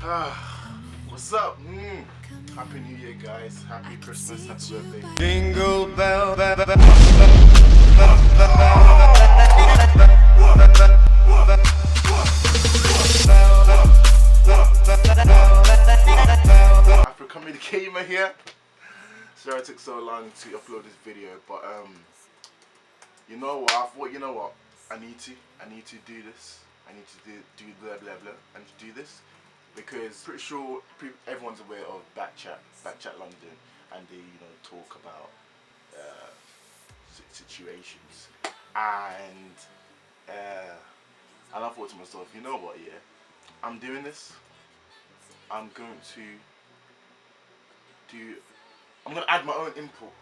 What's up? Happy New Year, guys. Happy Christmas. Happy birthday. Jingle bell, bell, bell. Afro Communicator here. Sorry it took so long to upload this video, but you know what? I thought, you know what? I need to do this. I need to do blah blah blah. I need to do this because pretty sure everyone's aware of Backchat London, and they talk about situations, and I thought to myself, you know what? Yeah, I'm doing this. I'm going to add my own input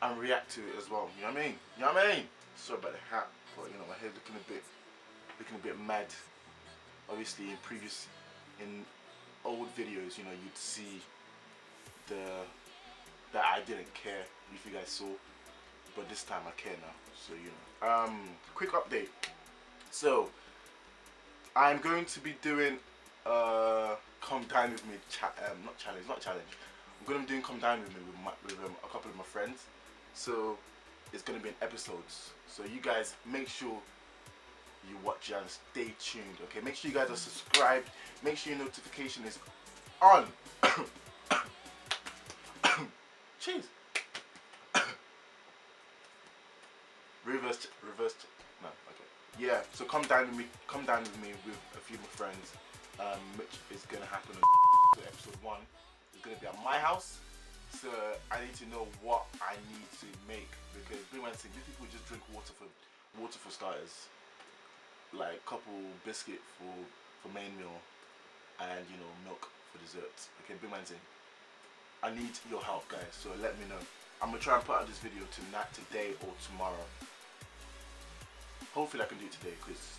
and react to it as well. You know what I mean? You know what I mean? Sorry about the hat, but my hair's looking a bit mad. Obviously, in old videos, you'd see that I didn't care if you guys saw, but this time I care now. So quick update. So I'm going to be doing come dine with me not challenge. I'm going to be doing come dine with me with a couple of my friends. So it's going to be in episodes. So you guys make sure you watch and stay tuned. Okay, make sure you guys are subscribed. Make sure your notification is on. Cheers. reverse. No, okay. Yeah. So come dine with me with a few of my friends. Which is gonna happen on episode 1. It's gonna be at my house. So I need to know what I need to make, because these people just drink water for starters, like couple biscuit for main meal, and milk for desserts. Okay, big man thing. I need your help, guys. So let me know. I'm gonna try and put out this video tonight, today, or tomorrow. Hopefully I can do it today, because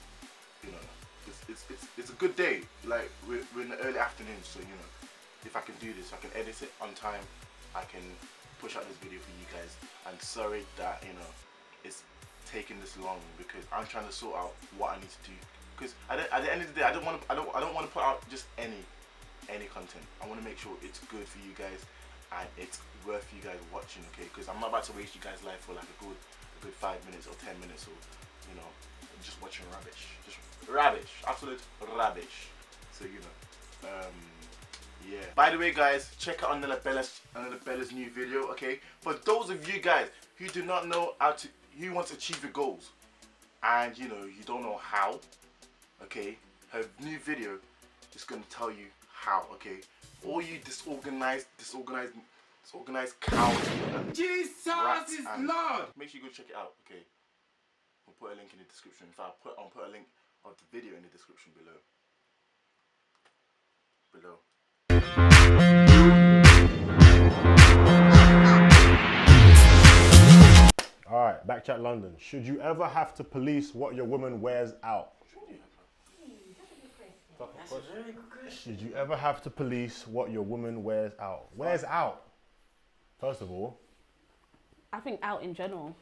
it's a good day. Like we're in the early afternoon, so if I can do this, I can edit it on time. I can push out this video for you guys. And sorry that it's taking this long, because I'm trying to sort out what I need to do. Because at the end of the day, I don't want to put out just any content. I want to make sure it's good for you guys and it's worth you guys watching. Okay, because I'm not about to waste you guys' life for like a good 5 minutes or 10 minutes, or just watching rubbish. Just rubbish, absolute rubbish. So yeah. By the way, guys, check out another Bella's new video. Okay, for those of you guys who do not know who want to achieve your goals, and you don't know how. Okay, her new video is gonna tell you how. Okay, all you disorganized cows. Jesus is Lord. Make sure you go check it out. Okay. I'll put a link in the description. I'll put a link of the video in the description below. Alright, Backchat London. Should you ever have to police what your woman wears out? That's a very good question. Should you ever have to police what your woman wears out? Wears out? First of all. I think out in general.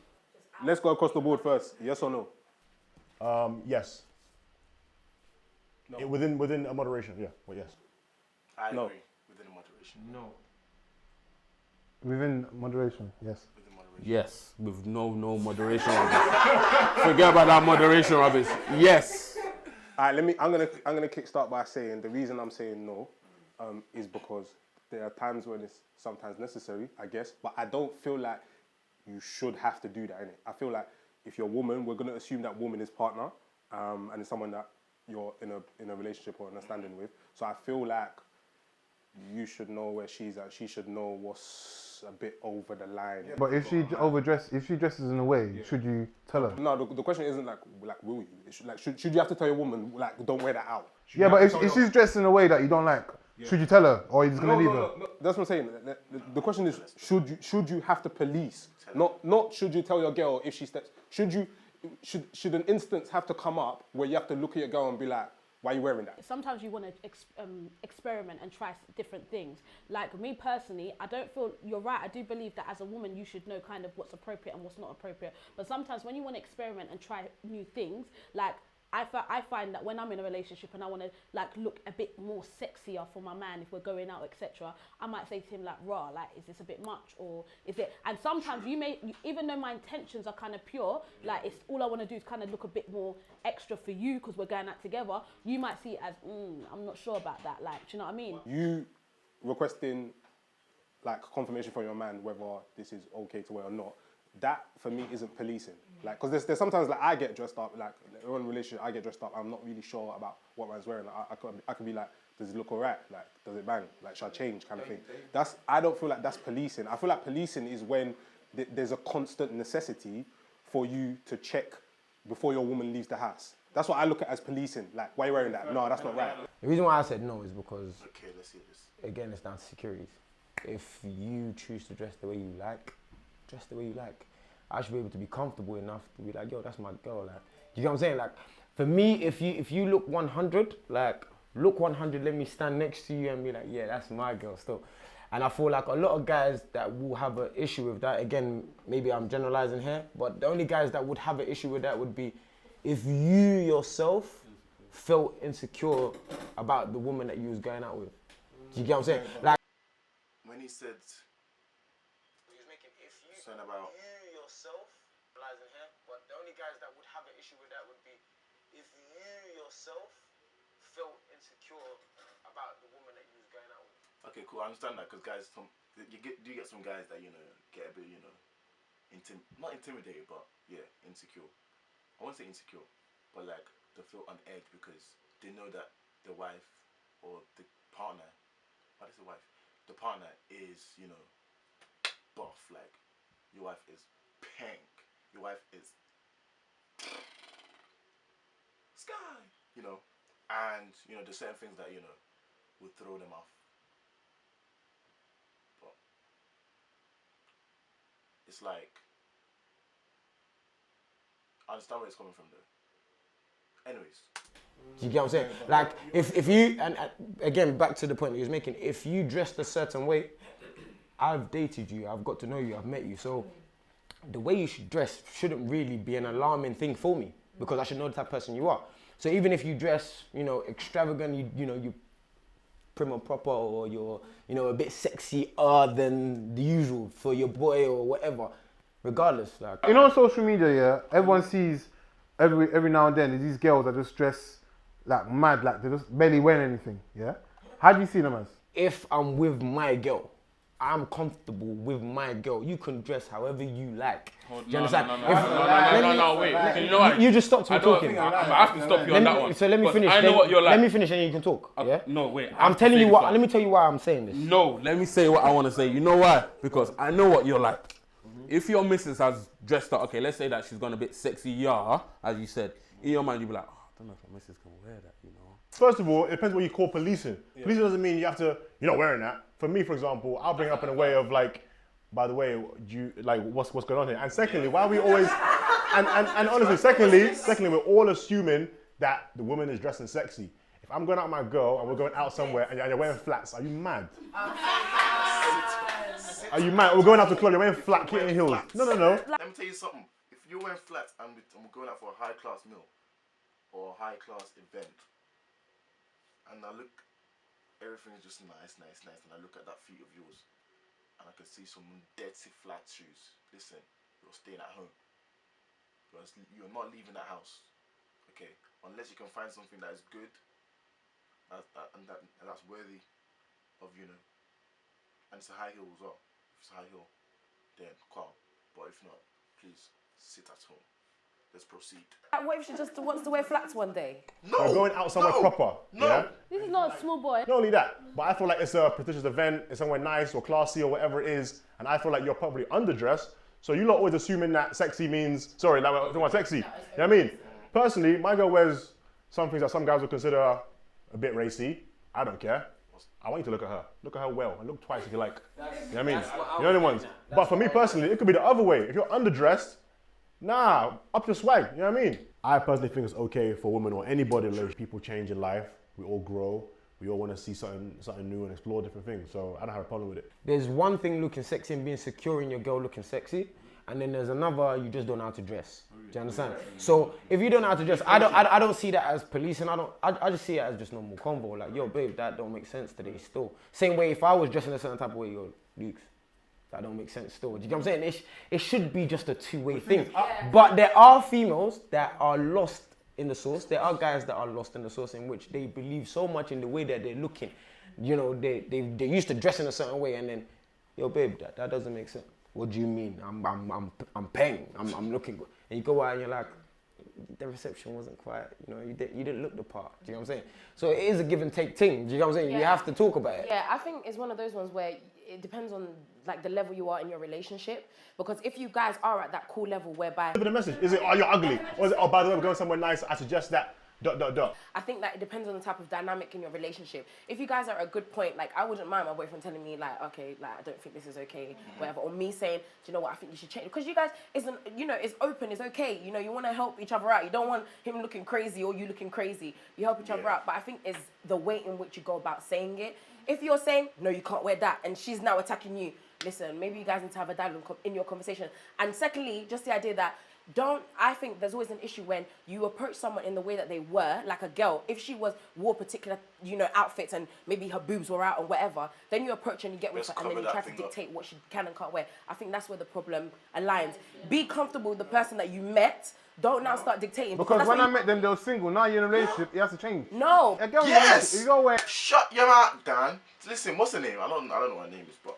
Let's go across the board first. Yes or no? Yes. No. Within a moderation, yeah. Well, yes. I agree. No. Within a moderation. No. Within moderation, yes. Within moderation. Yes, with no moderation rubbish. Forget about that moderation rubbish. Yes. Alright, I'm gonna kickstart by saying the reason I'm saying no is because there are times when it's sometimes necessary, I guess, but I don't feel like you should have to do that, innit? I feel like if you're a woman, we're gonna assume that woman is partner, and it's someone that you're in a relationship or understanding with. So I feel like you should know where she's at. She should know what's a bit over the line. Yeah. But if she dresses in a way, should you tell her? No, the question isn't like will you? Should you have to tell your woman like don't wear that out? Yeah, but if she's dressed in a way that you don't like, should you tell her, or are you just gonna leave her? No, that's what I'm saying. The question is, should you have to police? Not should you tell your girl if she steps. Should an instance have to come up where you have to look at your girl and be like, why are you wearing that? Sometimes you want to experiment and try different things. Like me personally, I don't feel, you're right, I do believe that as a woman you should know kind of what's appropriate and what's not appropriate. But sometimes when you want to experiment and try new things, like I find that when I'm in a relationship and I want to like look a bit more sexier for my man if we're going out, etc., I might say to him like, "Raw, like, is this a bit much, or is it?" And sometimes even though my intentions are kind of pure, like it's all I want to do is kind of look a bit more extra for you because we're going out together. You might see it as, I'm not sure about that. Like, do you know what I mean? You requesting like confirmation from your man whether this is okay to wear or not, that for me isn't policing. Like, because there's sometimes like I get dressed up, like in a relationship I get dressed up, I'm not really sure about what man's wearing. Like, I could be like, does it look alright? Like, does it bang? Like, should I change? Kind of thing. I don't feel like that's policing. I feel like policing is when there's a constant necessity for you to check before your woman leaves the house. That's what I look at as policing. Like, why are you wearing that? No, that's not right. The reason why I said no is because, Okay, let's see this. again, it's down to securities. If you choose to dress the way you like, dress the way you like. I should be able to be comfortable enough to be like, yo, that's my girl. Like, you get what I'm saying? Like, for me, if you look 100, like, look 100, let me stand next to you and be like, yeah, that's my girl still. And I feel like a lot of guys that will have an issue with that, again, maybe I'm generalizing here, but the only guys that would have an issue with that would be if you yourself felt insecure about the woman that you was going out with. Do you get what I'm saying? Like, When he said something about you yourself, generalizing here, but the only guys that would have an issue with that would be if you yourself felt insecure about the woman that you was going out with. okay, cool, I understand that because guys, you get some guys that get a bit not intimidated, but yeah, insecure. I won't say insecure, but like they feel on edge because they know that the wife or the partner, what is the wife? The partner is buff. Like your wife is pink. Your wife is sky. And there's certain things that would throw them off. But it's like I understand where it's coming from though. Anyways. Do you get what I'm saying? Like, if you, and again, back to the point that he was making, if you dressed a certain way, I've dated you, I've got to know you, I've met you, so the way you should dress shouldn't really be an alarming thing for me because I should know the type of person you are. So even if you dress, extravagant, you prim and proper, or you're, a bit sexier than the usual for your boy or whatever, regardless, like. On social media, yeah, everyone sees every now and then these girls that just dress like mad, like they're just barely wearing anything, yeah? How do you see them as? If I'm with my girl, I'm comfortable with my girl. You can dress however you like. Do you understand? No, wait. You know what? You just stopped me talking. I have to stop you on that one. So let me finish. I know what you're like. Let me finish and then you can talk. Yeah? No, wait. I'm telling you what. Let me tell you why I'm saying this. No, let me say what I want to say. You know why? Because I know what you're like. If your missus has dressed up, okay, let's say that she's gone a bit sexy, as you said, in your mind you'll be like, I don't know if my missus can wear that, First of all, it depends what you call policing. Yeah. Policing doesn't mean you're not wearing that. For me, for example, I'll bring it up in a way of like, by the way, what's going on here? And secondly, why are we always, and honestly, secondly, we're all assuming that the woman is dressing sexy. If I'm going out with my girl and we're going out somewhere and you're wearing flats, are you mad? Are you mad? We're going out to the club, you're wearing flat kitten heels. No. Let me tell you something. If you're wearing flats and we're going out for a high class meal or a high class event, and I look, everything is just nice, and I look at that feet of yours, and I can see some dirty flat shoes. Listen, you're staying at home. You're not leaving that house, okay? Unless you can find something that is good, and that's worthy of and it's a high heel as well. If it's a high heel, then calm. But if not, please sit at home. Let's proceed. What if she just wants to wear flats one day? No, we're going out somewhere proper. No. Yeah? This is not a small boy. Not only that, but I feel like it's a prestigious event, it's somewhere nice or classy or whatever it is, and I feel like you're probably underdressed, so you're not always assuming that sexy means, like we're talking about sexy. You know what I mean? Personally, my girl wears some things that some guys would consider a bit racy. I don't care. I want you to look at her. Look at her well, and look twice if you like. You know what I mean? You know the ones. But for me personally, it could be the other way. If you're underdressed, nah, up your swag, you know what I mean? I personally think it's okay for women or anybody, like, people change in life, we all grow, we all want to see something new and explore different things, so I don't have a problem with it. There's one thing looking sexy and being secure in your girl looking sexy, and then there's another, you just don't know how to dress. Do you understand? So if you don't know how to dress, I don't see that as policing. I just see it as just normal convo. Like, yo, babe, that don't make sense today still. Same way if I was dressing a certain type of way, yo, Luke's, that don't make sense still. Do you know what I'm saying? It should be just a two-way thing. But there are females that are lost in the sauce. There are guys that are lost in the sauce in which they believe so much in the way that they're looking. You know, they're used to dressing a certain way, and then, yo, babe, that doesn't make sense. What do you mean? I'm paying. I'm looking good. And you go out and you're like, the reception wasn't quite, you know, you didn't look the part. Do you know what I'm saying? So it is a give and take thing. Do you know what I'm saying? Yeah. You have to talk about it. Yeah, I think it's one of those ones where it depends on like the level you are in your relationship. Because if you guys are at that cool level whereby... The message, is it, oh, you're ugly? Or is it, oh, by the way, we're going somewhere nice, I suggest that, ... I think that it depends on the type of dynamic in your relationship. If you guys are at a good point, like I wouldn't mind my boyfriend telling me like, okay, like I don't think this is okay, whatever, or me saying, do you know what, I think you should change. Because you guys isn't, you know, it's open, it's okay. You know, you want to help each other out. You don't want him looking crazy or you looking crazy. You help each other out. But I think it's the way in which you go about saying it. If you're saying, no, you can't wear that, and she's now attacking you, listen, maybe you guys need to have a dialogue in your conversation. And secondly, just the idea that I think there's always an issue when you approach someone in the way that they were, like a girl. If she wore particular, you know, outfits and maybe her boobs were out or whatever, then you approach and you get with her and then you try to dictate what she can and can't wear. I think that's where the problem aligns. Be comfortable with the person that you met. Don't now start dictating. Because when I met them, they were single. Now you're in a relationship, it has to change. No. A girl in a Yes. relationship, you go where... Shut your mouth, Dan. Listen, what's her name? I don't know what her name is, but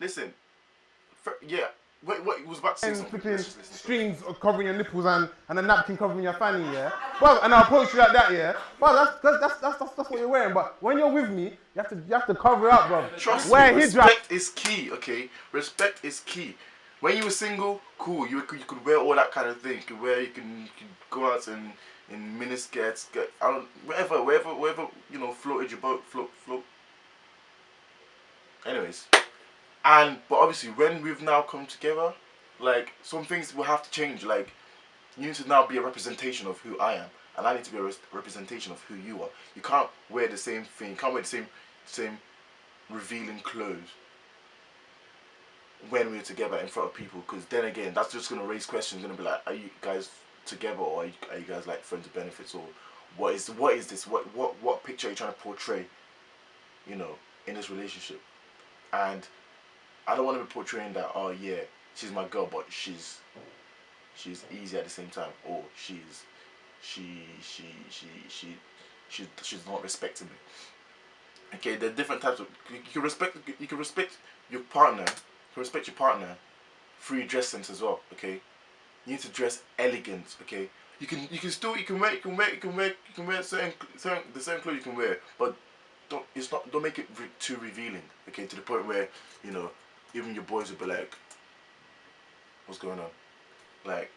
listen. Yeah. Wait, it was about to say something. Flipping Let's just listen. strings covering your nipples and a napkin covering your fanny, yeah. Well, and I approach you like that, yeah. Well, that's what you're wearing. But when you're with me, you have to cover up, bro. Trust Wear me, hijab. respect is key, okay? Respect is key. When you were single, cool. You could wear all that kind of thing. You can go out in miniskirts, wherever you know, floated your boat, float. Anyways. But obviously, when we've now come together, like, some things will have to change. Like, you need to now be a representation of who I am, and I need to be a representation of who you are. You can't wear the same thing. You can't wear the same revealing clothes when we're together in front of people, because then again, that's just gonna raise questions. Gonna be like, are you guys together, or are you guys like friends with benefits, or what is this? What picture are you trying to portray? You know, in this relationship, and I don't want to be portraying that, oh yeah, she's my girl, but she's easy at the same time, or she's not respecting me. Okay, there are different types of, you can respect your partner, through your dress sense as well. Okay, you need to dress elegant. Okay, you can wear certain clothes you can wear, but don't make it too revealing. Okay, to the point where, you know, even your boys will be like, what's going on? Like,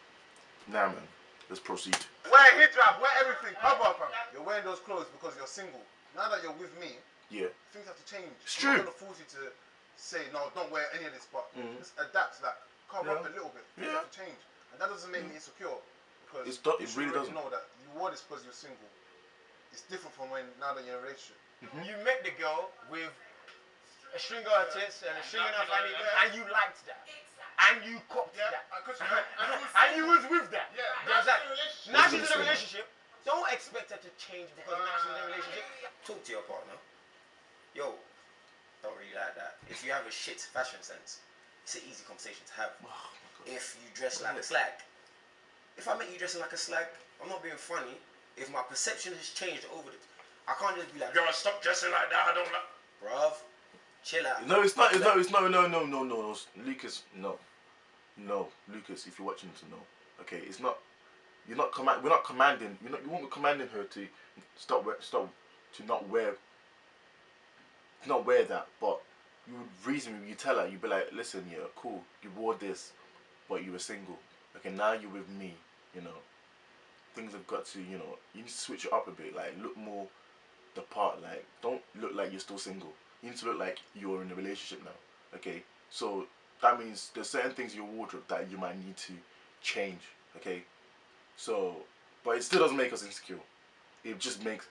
nah, man, let's proceed. Wear hijab, wear everything, cover up, fam. You're wearing those clothes because you're single. Now that you're with me, Yeah. things have to change. It's I'm true. not gonna force you to say, no, don't wear any of this, but just adapt, like, cover up a little bit. Things have to change. And that doesn't make me insecure. Because It you should really already doesn't. know that you wore this because you're single. It's different from now that you're in a relationship. You met the girl with a string on her tits and a string on her fanny, and you liked that. And you copped that. And you was with that. Yeah. You understand? Now she's in a relationship. Don't expect her to change because now she's in a relationship. Talk to your partner. Yo, don't really like that. If you have a shit fashion sense, it's an easy conversation to have. If you dress like a slag, if I make you dressing like a slag, I'm not being funny. If my perception has changed over the, I can't just be like, yo, stop dressing like that. I don't like, bruv. Chill out. No, it's not. No, Lucas, no, Lucas. If you're watching this, no. Okay, it's not. We're not commanding. You won't be commanding her to to not wear that. But you would reason. You tell her. You'd be like, listen, yeah, cool. You wore this, but you were single. Okay, now you're with me. You know, things have got to. You know, you need to switch it up a bit. Like, look more the part. Like, don't look like you're still single. You need to look like you're in a relationship now. Okay, so that means there's certain things in your wardrobe that you might need to change. Okay, so but it still doesn't make us insecure. We're just letting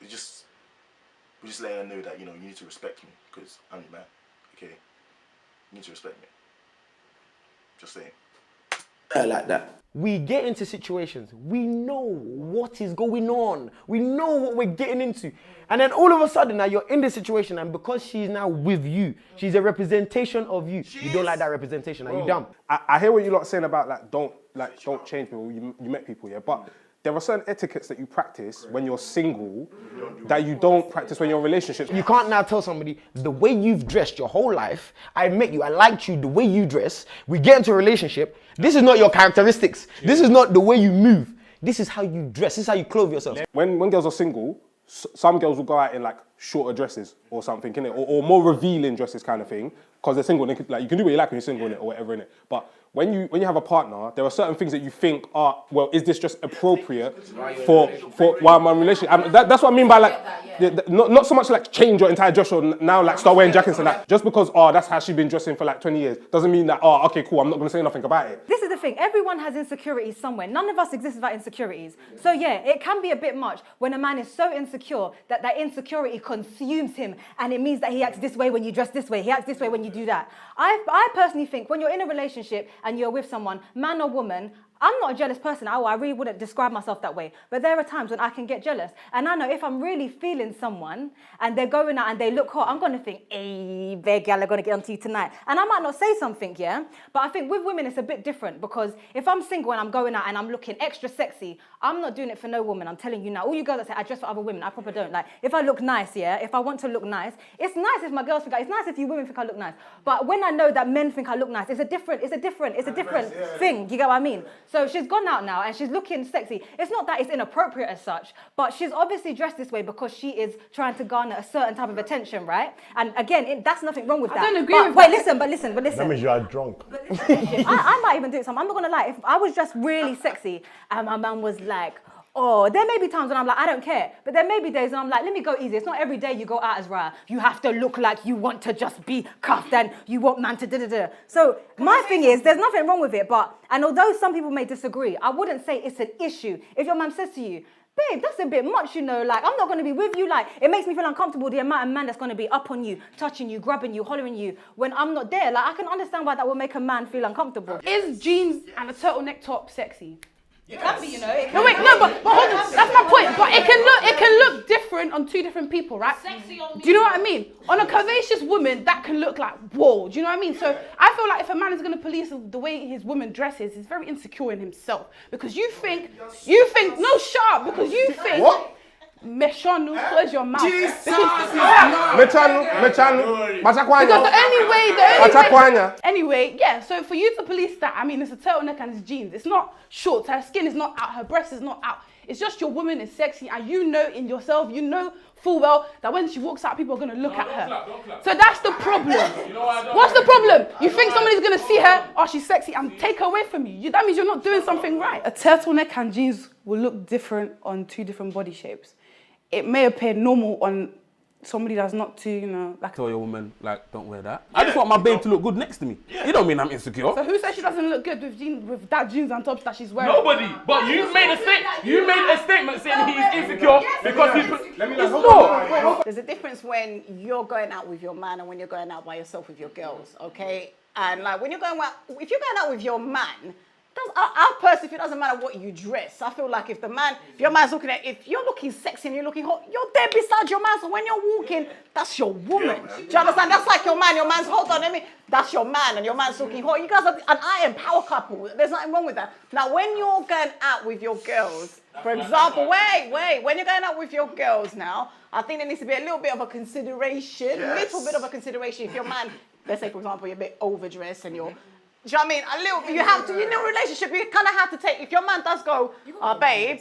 her know that, you know, you need to respect me because I'm your man. Okay, you need to respect me. Just saying. better like that. We get into situations, we know what is going on, we know what we're getting into. And then all of a sudden now you're in this situation, and because she's now with you, she's a representation of you. You don't like that representation, are you dumb? I hear what you're saying about don't change people. You met people, yeah, but there are certain etiquettes that you practice when you're single that you don't practice when you're in relationships. You can't now tell somebody the way you've dressed your whole life. I met you, I liked you the way you dress. We get into a relationship. This is not your characteristics. This is not the way you move. This is how you dress. This is how you clothe yourself. When girls are single, some girls will go out in like shorter dresses or something, innit? Or more revealing dresses kind of thing, because they're single. And they like you can do what you like when you're single, innit? Or whatever, innit? But when you have a partner, there are certain things that you think are, well, is this just appropriate for while I'm in a relationship? That's what I mean by like, not so much like change your entire dress or now like start wearing jackets and that. Just because, that's how she's been dressing for like 20 years, doesn't mean that, okay, cool, I'm not gonna say nothing about it. This is the thing, everyone has insecurities somewhere. None of us exist without insecurities. So yeah, it can be a bit much when a man is so insecure that that insecurity consumes him, and it means that he acts this way when you dress this way, he acts this way when you do that. I personally think when you're in a relationship and you're with someone, man or woman, I'm not a jealous person. I really wouldn't describe myself that way. But there are times when I can get jealous. And I know if I'm really feeling someone and they're going out and they look hot, I'm going to think, hey, their gal are going to get onto you tonight. And I might not say something, yeah? But I think with women, it's a bit different, because if I'm single and I'm going out and I'm looking extra sexy, I'm not doing it for no woman. I'm telling you now. All you girls that say, I dress for other women, I probably don't. Like, if I look nice, yeah? If I want to look nice, it's nice if my girls think, it's nice if you women think I look nice. But when I know that men think I look nice, it's a different thing. You get what I mean? So she's gone out now and she's looking sexy. It's not that it's inappropriate as such, but she's obviously dressed this way because she is trying to garner a certain type of attention, right? And again, that's nothing wrong with that. I don't agree with that. But listen. That means you are drunk. I might even do something. I'm not gonna lie. If I was dressed really sexy and my man was like, oh, there may be times when I'm like, I don't care. But there may be days when I'm like, let me go easy. It's not every day you go out as Raya. You have to look like you want to just be cuffed and you want man to da-da-da. So my thing is, there's nothing wrong with it. And although some people may disagree, I wouldn't say it's an issue. If your man says to you, babe, that's a bit much, you know, like, I'm not going to be with you, like, it makes me feel uncomfortable, the amount of man that's going to be up on you, touching you, grabbing you, hollering you, when I'm not there. Like, I can understand why that would make a man feel uncomfortable. Is jeans and a turtleneck top sexy? It can be, you know. No, wait, no, but hold on. That's my point. But it can look different on two different people, right? Sexy on me. Do you know what I mean? On a curvaceous woman, that can look like, whoa. Do you know what I mean? So I feel like if a man is going to police the way his woman dresses, he's very insecure in himself. Because you think, no, shut up, because you think. What? Meshanu, close your mouth. Jesus Anyway, yeah, so for you to police that, I mean, it's a turtleneck and it's jeans. It's not shorts, her skin is not out, her breast is not out. It's just your woman is sexy, and you know in yourself, you know full well that when she walks out, people are going to look at her. Don't clap. So that's the problem. What's the problem? You think somebody's going to see her, oh, she's sexy, and take her away from you. That means you're not doing something right. A turtleneck and jeans will look different on two different body shapes. It may appear normal on somebody that's not too, you know, like. Tell your woman, like, don't wear that. I just want my babe to look good next to me. You don't mean I'm insecure. So who says she doesn't look good with that jeans and tops that she's wearing? Nobody. But you made a statement saying he's insecure because he's. It's not. There's a difference when you're going out with your man and when you're going out by yourself with your girls, okay? And like when you're going out, if you're going out with your man, I personally, if it doesn't matter what you dress, I feel like if your man's looking at, if you're looking sexy and you're looking hot, you're there beside your man. So when you're walking, that's your woman. Do you understand? That's like your man. Your man's, hold on, that's your man and your man's looking hot. You guys are an iron power couple. There's nothing wrong with that. Now, when you're going out with your girls, for example, when you're going out with your girls now, I think there needs to be a little bit of a consideration, little bit of a consideration. If your man, let's say, for example, you're a bit overdressed and you're, do you know what I mean? You have to, in a relationship, you kind of have to take, if your man does go, babe,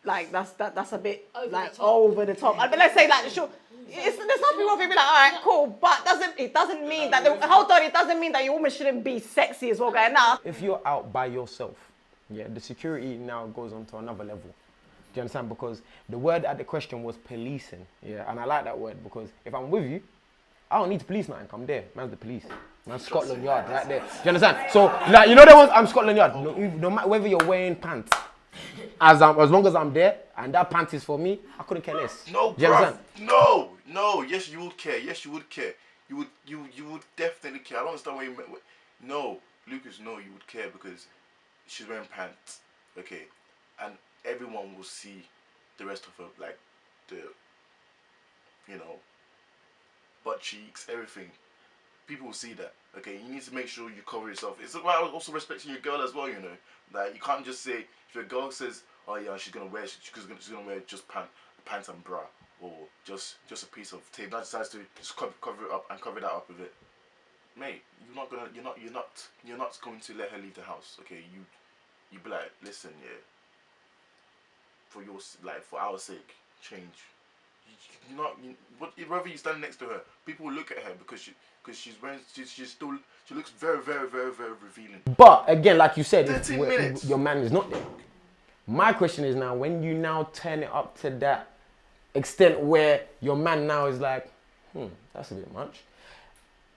like, that's a bit, over the top. But let's say, like, sure, there's nothing wrong with it, be like, all right, cool, but it doesn't mean that, it doesn't mean that your woman shouldn't be sexy as well, going now. If you're out by yourself, yeah, the security now goes on to another level. Do you understand? Because the word at the question was policing, yeah, and I like that word because if I'm with you, I don't need to police nothing. I'm there. Man's the police. Man's Scotland Yard right there. Do you understand? So, like, you know the ones, I'm Scotland Yard. No matter whether you're wearing pants, as long as I'm there and that pant is for me, I couldn't care less. No, do you understand? No. Yes, you would care. Yes, you would care. You would definitely care. I don't understand what you meant. No, Lucas, no, you would care because she's wearing pants, okay, and everyone will see the rest of her, like the, you know, butt cheeks, everything. People will see that, okay. You need to make sure you cover yourself. It's about also respecting your girl as well, you know. Like you can't just say if your girl says, oh yeah, she's gonna wear just pants and bra, or just a piece of tape. That decides to just cover it up and cover that up with it. Mate, you're not going to let her leave the house, okay? You be like, listen, yeah. For our sake, change. Whether you stand next to her, people will look at her because she looks very, very, very, very revealing. But again, like you said, if 13 minutes. your man is not there. My question is now, when you now turn it up to that extent where your man now is like, that's a bit much.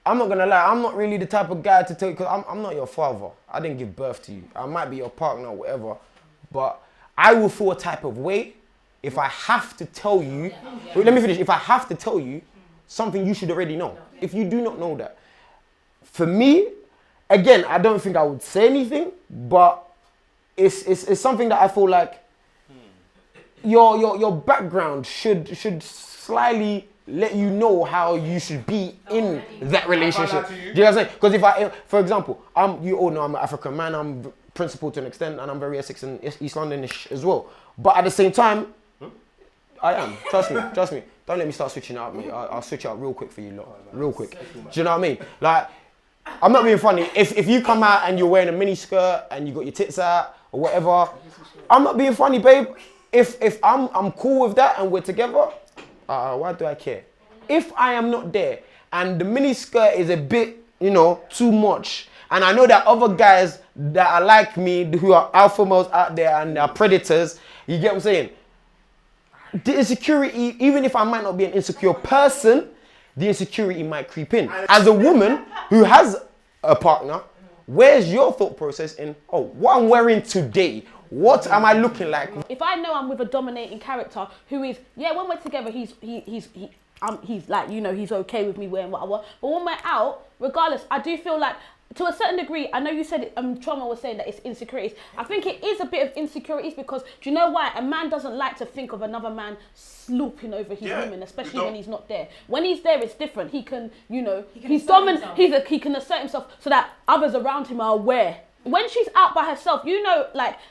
I'm not gonna lie, I'm not really the type of guy to tell you, because I'm not your father. I didn't give birth to you. I might be your partner or whatever, but I will feel a type of way if I have to tell you, wait, let me finish. If I have to tell you something you should already know, if you do not know that. For me, again, I don't think I would say anything, but it's something that I feel like your background should slightly let you know how you should be in that relationship. Do you know what I'm saying? Because if for example, you all know I'm an African man, I'm principled to an extent, and I'm very Essex and East Londonish as well. But at the same time, I am. Trust me. Don't let me start switching it up, mate. I'll switch it up real quick for you lot. Real quick. Do you know what I mean? Like, I'm not being funny. If you come out and you're wearing a mini skirt and you got your tits out or whatever, I'm not being funny, babe. If I'm cool with that and we're together, why do I care? If I am not there and the mini skirt is a bit, too much, and I know that other guys that are like me, who are alpha males out there and are predators, you get what I'm saying? The insecurity, even if I might not be an insecure person, the insecurity might creep in. As a woman who has a partner, where's your thought process in, what I'm wearing today? What am I looking like? If I know I'm with a dominating character who is, when we're together, he's like, he's okay with me wearing what I want. But when we're out, regardless, I do feel like, to a certain degree, I know you said, Trauma was saying that it's insecurities. I think it is a bit of insecurities because, do you know why? A man doesn't like to think of another man slooping over his woman, especially when he's not there. When he's there, it's different. He can, he's dominant. He can assert himself so that others around him are aware. When she's out by herself,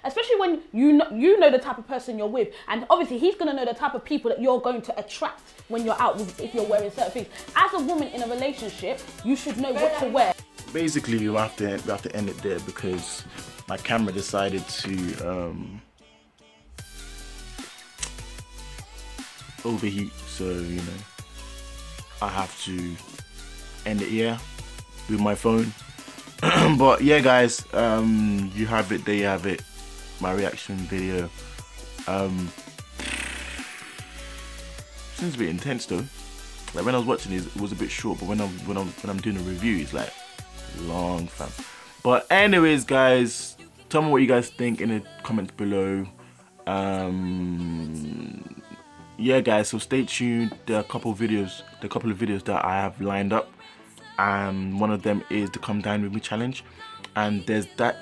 especially when you know the type of person you're with, and obviously he's gonna know the type of people that you're going to attract when you're out with, if you're wearing certain things. As a woman in a relationship, you should know what to wear. Basically, we have to end it there because my camera decided to overheat. So I have to end it here with my phone. But yeah, guys, you have it. There you have it. My reaction video. Seems a bit intense though. Like when I was watching it was a bit short, but when I'm doing a review, it's like long, fam. But anyways, guys, tell me what you guys think in the comments below. Yeah, guys, so stay tuned. There are a couple of videos that I have lined up. One of them is the Come Dine With Me challenge, and there's that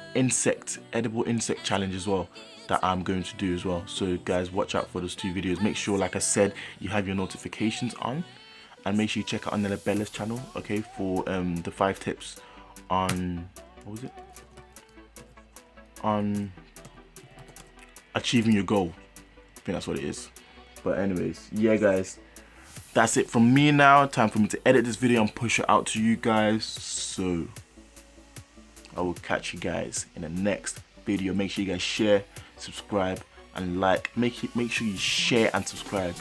edible insect challenge as well that I'm going to do as well. So guys, watch out for those two videos. Make sure, like I said, you have your notifications on, and make sure you check out Anela Bella's channel, okay, for the 5 tips on, what was it? On achieving your goal. I think that's what it is. But anyways, yeah, guys, that's it from me now. Time for me to edit this video and push it out to you guys. So I will catch you guys in the next video. Make sure you guys share, subscribe, and like. Make sure you share and subscribe.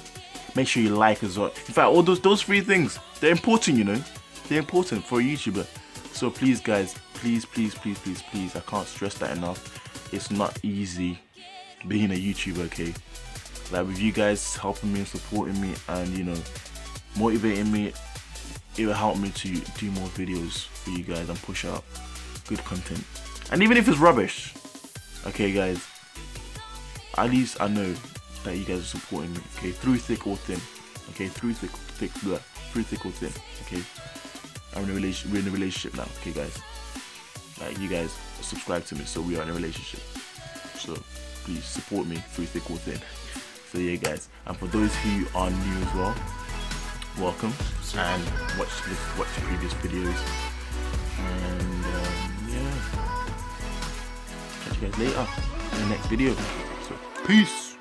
Make sure you like as well. In fact, all those 3 things, they're important, They're important for a YouTuber. So please, guys, please, I can't stress that enough. It's not easy being a YouTuber, okay? Like, with you guys helping me and supporting me and, motivating me, it will help me to do more videos for you guys and push out good content. And even if it's rubbish, okay, guys, at least I know that you guys are supporting me, okay? Through thick or thin, okay? Through thick or thin, okay? We're in a relationship now, okay, guys? Like, you guys subscribe to me, so we are in a relationship. So please support me through thick or thin. So yeah, guys, and for those who are new as well, welcome, and watch the previous videos, and yeah, catch you guys later in the next video. So peace.